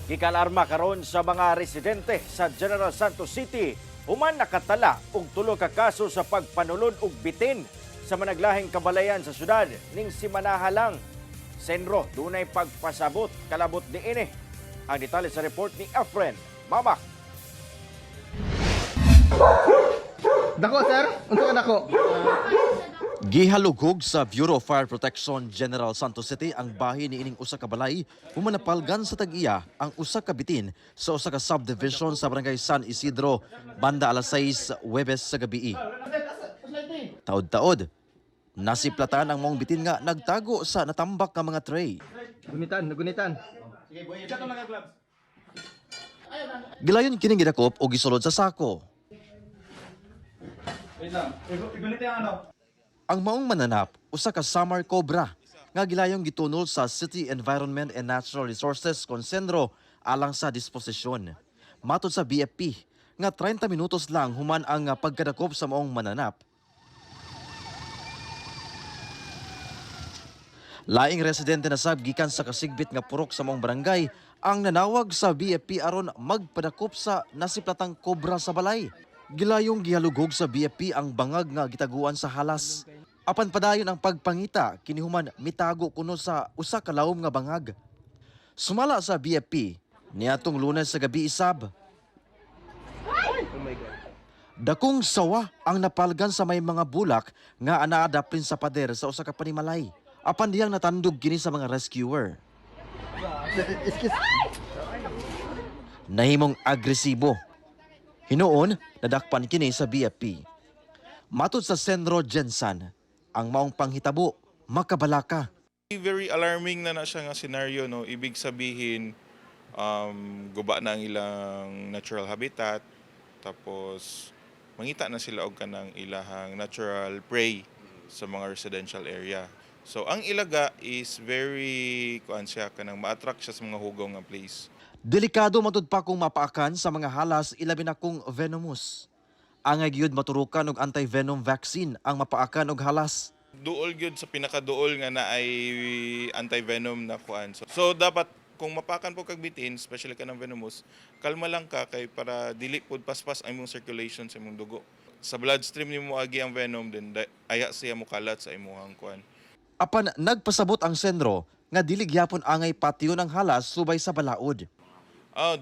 Gikalarma karon sa mga residente sa General Santos City human nakatala og tulo ka kaso sa pagpanulod og bitin sa managlahing kabalayan sa syudad ning simanaha lang. Senro dunay pagpasabot kalabot niini. Ang detalye sa report ni Efren Mamak. Dako sir, unsa ka dako? Gihalugog sa Bureau of Fire Protection General Santos City ang bahin ni ining usa ka balay humanapalgan sa tag-iya ang usa ka bitin sa usa ka subdivision sa barangay San Isidro banda alas 6 Huwebes sa gabi. Taod-taod nasiplatan ang mong bitin nga nagtago sa natambak nga mga tray. Gunitan. Gilayon kining gidakop o gisulod sa sako. Ang maong mananap, usa ka summer cobra nga gilayong gitunol sa City Environment and Natural Resources Concenro alang sa disposisyon. Matod sa BFP nga 30 minutos lang human ang pagkadakop sa maong mananap. Laing residente na sab gikan sa kasigbit nga purok sa maong barangay ang nanawag sa BFP aron magpadakop sa nasiplatang kobra sa balay. Gilayong gihalugog sa BFP ang bangag nga gitaguan sa halas. Apan padayon ang pagpangita kinihuman mitago kuno sa usa ka lawom nga bangag. Sumala sa BFP niadtong Lunes sa gabi isab. Dakong sawa ang napalgan sa may mga bulak nga anaa daplin sa pader sa usa ka panimalay. Apan diyang natandog kini sa mga rescuer. Nahimong agresibo. Hinuon, nadakpan kini sa BFP. Matod sa Senro Jensen, ang maong panghitabo, makabalaka. Very alarming na siya nga scenario, no? Ibig sabihin, guba na ang ilang natural habitat, tapos mangita na sila og kanang ilahang natural prey sa mga residential area. So ang ilaga is very siya kanang ma-attract siya sa mga hugaw nga place. Delikado matud pa kung mapaakan sa mga halas ilabi na kung venomous. Angay gyud maturukan og anti-venom vaccine ang mapaakan og halas. Duol gyud sa pinakaduol nga na ay anti-venom na kuan. So dapat kung mapakan po kag bitin, especially kanang venomous, kalma lang ka kay para dili pud paspas ang imong circulation sa imong dugo. Sa bloodstream nimo agi ang venom then aya siya mo kalat sa imong kuan. Apan nagpasabot ang Senro nga dili gyapon angay patio ng halas subay sa balaod.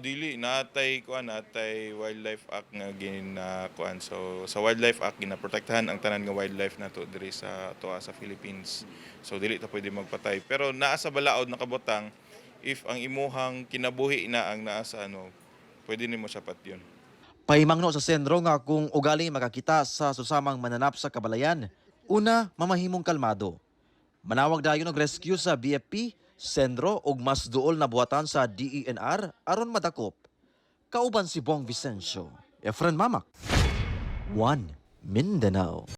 Dili natay Wildlife Act nga kuan. So sa Wildlife Act ginaprotektahan ang tanan nga wildlife nato diri sa sa Philippines. So dili ta pwede magpatay. Pero naa sa balaod nakabutang if ang imuhang kinabuhi na ang naa sa pwede nimo siya patyon. Pahimangno sa Senro nga kung ugali makakita sa susamang mananap sa kabalayan, una mamahimong kalmado. Manawag dayon og rescue sa BFP, Senro ug mas duol na buhatan sa DENR aron madakop. Kauban si Bong Vicencio, Efren Mamak, 1 Mindanao.